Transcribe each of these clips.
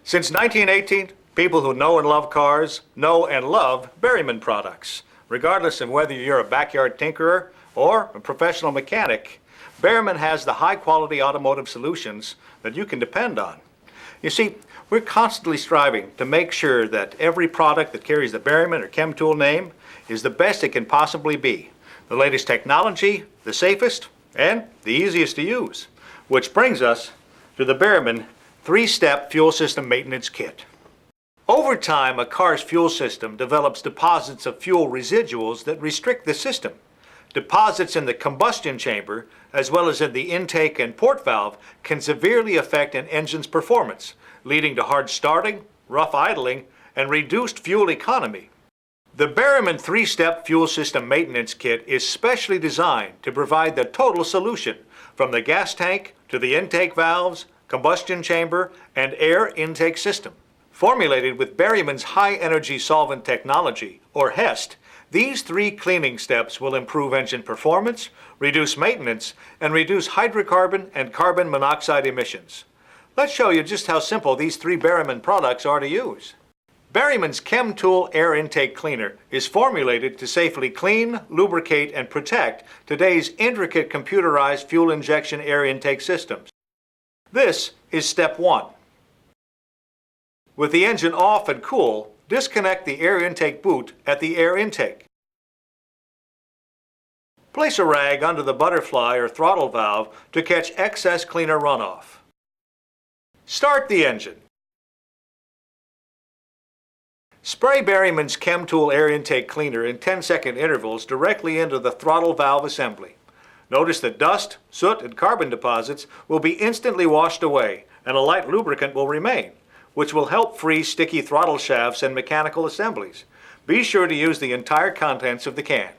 Since 1918, people who know and love cars know and love Berryman products. Regardless of whether you're a backyard tinkerer or a professional mechanic, Berryman has the high-quality automotive solutions that you can depend on. You see, we're constantly striving to make sure that every product that carries the Berryman or ChemTool name is the best it can possibly be. The latest technology, the safest, and the easiest to use. Which brings us to the Berryman 3-step fuel system maintenance kit. Over time, a car's fuel system develops deposits of fuel residuals that restrict the system. Deposits in the combustion chamber, as well as in the intake and port valve, can severely affect an engine's performance, leading to hard starting, rough idling, and reduced fuel economy. The Berryman 3-step fuel system maintenance kit is specially designed to provide the total solution, from the gas tank to the intake valves, combustion chamber, and air intake system. Formulated with Berryman's high-energy solvent technology, or HEST, these 3 cleaning steps will improve engine performance, reduce maintenance, and reduce hydrocarbon and carbon monoxide emissions. Let's show you just how simple these 3 Berryman products are to use. Berryman's ChemTool Air Intake Cleaner is formulated to safely clean, lubricate, and protect today's intricate computerized fuel injection air intake systems. This is step 1. With the engine off and cool, disconnect the air intake boot at the air intake. Place a rag under the butterfly or throttle valve to catch excess cleaner runoff. Start the engine. Spray Berryman's ChemTool Air Intake Cleaner in 10-second intervals directly into the throttle valve assembly. Notice that dust, soot, and carbon deposits will be instantly washed away, and a light lubricant will remain, which will help free sticky throttle shafts and mechanical assemblies. Be sure to use the entire contents of the can.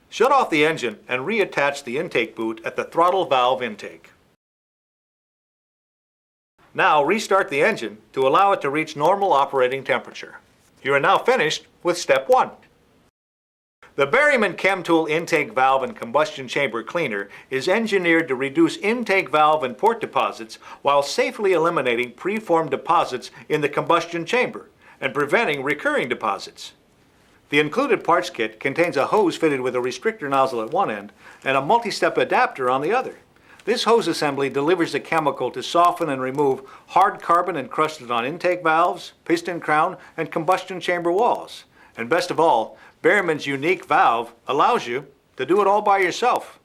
Shut off the engine and reattach the intake boot at the throttle valve intake. Now restart the engine to allow it to reach normal operating temperature. You are now finished with step 1. The Berryman ChemTool Intake Valve and Combustion Chamber Cleaner is engineered to reduce intake valve and port deposits while safely eliminating preformed deposits in the combustion chamber and preventing recurring deposits. The included parts kit contains a hose fitted with a restrictor nozzle at one end and a multi-step adapter on the other. This hose assembly delivers a chemical to soften and remove hard carbon encrusted on intake valves, piston crown, and combustion chamber walls. And best of all, Berryman's unique valve allows you to do it all by yourself.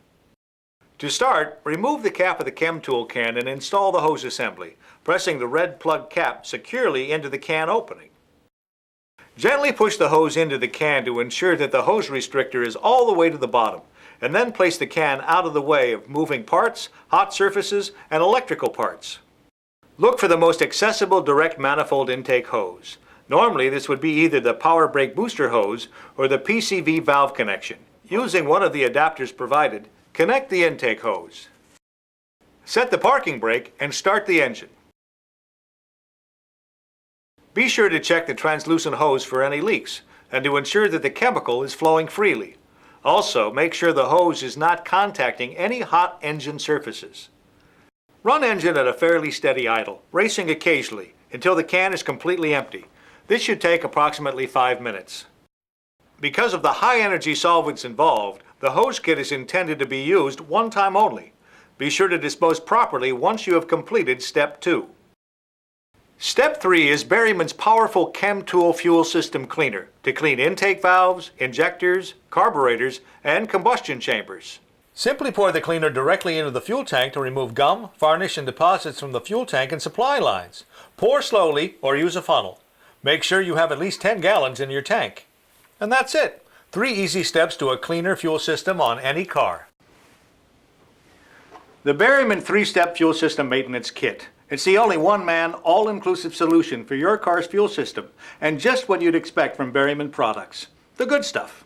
To start, remove the cap of the ChemTool can and install the hose assembly, pressing the red plug cap securely into the can opening. Gently push the hose into the can to ensure that the hose restrictor is all the way to the bottom, and then place the can out of the way of moving parts, hot surfaces, and electrical parts. Look for the most accessible direct manifold intake hose. Normally, this would be either the power brake booster hose or the PCV valve connection. Using one of the adapters provided, connect the intake hose. Set the parking brake and start the engine. Be sure to check the translucent hose for any leaks and to ensure that the chemical is flowing freely. Also, make sure the hose is not contacting any hot engine surfaces. Run engine at a fairly steady idle, racing occasionally until the can is completely empty. This should take approximately 5 minutes. Because of the high energy solvents involved, the hose kit is intended to be used one time only. Be sure to dispose properly once you have completed step 2. Step 3 is Berryman's powerful ChemTool fuel system cleaner to clean intake valves, injectors, carburetors, and combustion chambers. Simply pour the cleaner directly into the fuel tank to remove gum, varnish, and deposits from the fuel tank and supply lines. Pour slowly or use a funnel. Make sure you have at least 10 gallons in your tank. And that's it. 3 easy steps to a cleaner fuel system on any car. The Berryman 3-step fuel system maintenance kit. It's the only one-man, all-inclusive solution for your car's fuel system, and just what you'd expect from Berryman products. The good stuff.